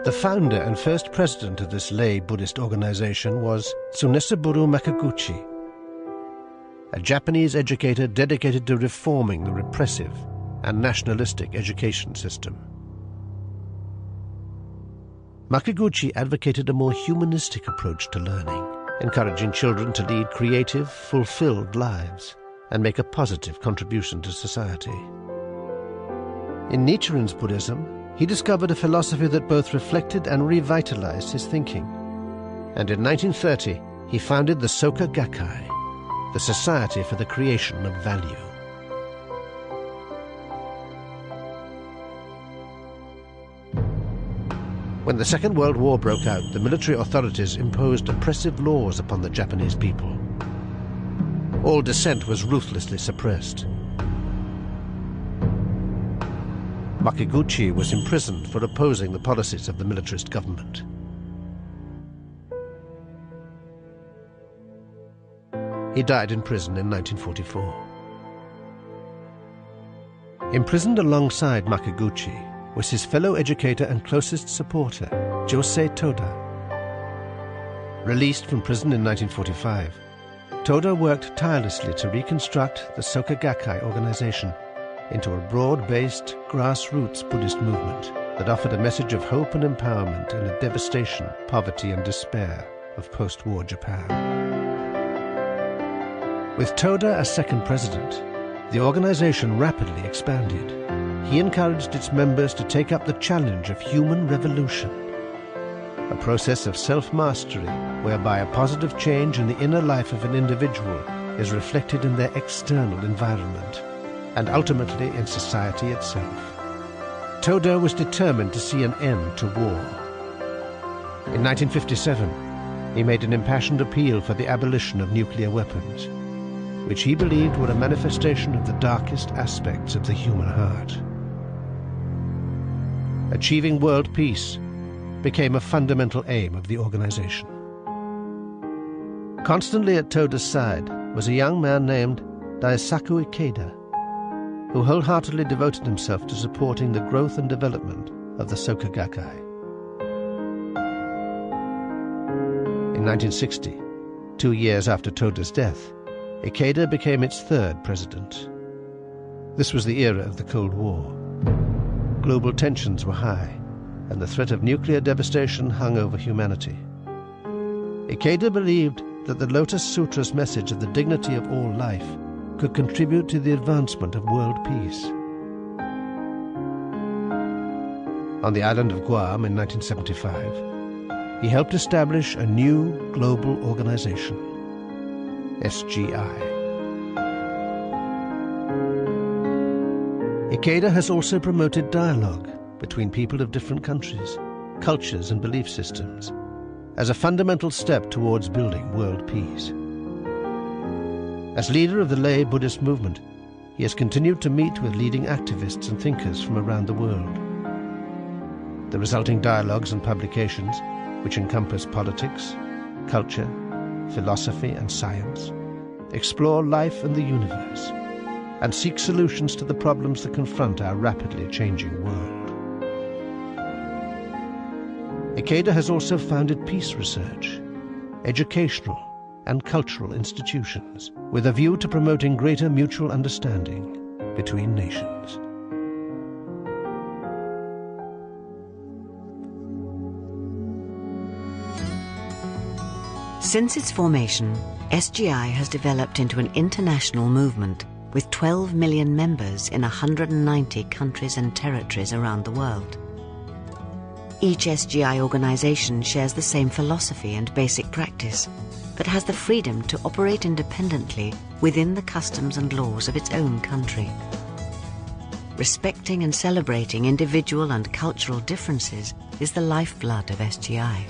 The founder and first president of this lay Buddhist organization was Tsunesaburo Makaguchi, a Japanese educator dedicated to reforming the repressive and nationalistic education system. Makaguchi advocated a more humanistic approach to learning, encouraging children to lead creative, fulfilled lives and make a positive contribution to society. In Nichiren's Buddhism, he discovered a philosophy that both reflected and revitalized his thinking. And in 1930, he founded the Soka Gakkai, the Society for the Creation of Value. When the Second World War broke out, the military authorities imposed oppressive laws upon the Japanese people. All dissent was ruthlessly suppressed. Makaguchi was imprisoned for opposing the policies of the militarist government. He died in prison in 1944. Imprisoned alongside Makaguchi was his fellow educator and closest supporter, Josei Toda. Released from prison in 1945, Toda worked tirelessly to reconstruct the Soka Gakkai organization into a broad-based, grassroots Buddhist movement that offered a message of hope and empowerment in the devastation, poverty and despair of post-war Japan. With Toda as second president, the organization rapidly expanded. He encouraged its members to take up the challenge of human revolution, a process of self-mastery whereby a positive change in the inner life of an individual is reflected in their external environment and ultimately in society itself. Toda was determined to see an end to war. In 1957, he made an impassioned appeal for the abolition of nuclear weapons, which he believed were a manifestation of the darkest aspects of the human heart. Achieving world peace became a fundamental aim of the organization. Constantly at Toda's side was a young man named Daisaku Ikeda, who wholeheartedly devoted himself to supporting the growth and development of the Soka Gakkai. In 1960, 2 years after Toda's death, Ikeda became its third president. This was the era of the Cold War. Global tensions were high, and the threat of nuclear devastation hung over humanity. Ikeda believed that the Lotus Sutra's message of the dignity of all life could contribute to the advancement of world peace. On the island of Guam in 1975, he helped establish a new global organization, SGI. Ikeda has also promoted dialogue between people of different countries, cultures and belief systems as a fundamental step towards building world peace. As leader of the lay Buddhist movement, he has continued to meet with leading activists and thinkers from around the world. The resulting dialogues and publications, which encompass politics, culture, philosophy and science, explore life and the universe, and seek solutions to the problems that confront our rapidly changing world. Ikeda has also founded peace research, educational and cultural institutions, with a view to promoting greater mutual understanding between nations. Since its formation, SGI has developed into an international movement with 12 million members in 190 countries and territories around the world. Each SGI organization shares the same philosophy and basic practice, but has the freedom to operate independently within the customs and laws of its own country. Respecting and celebrating individual and cultural differences is the lifeblood of SGI.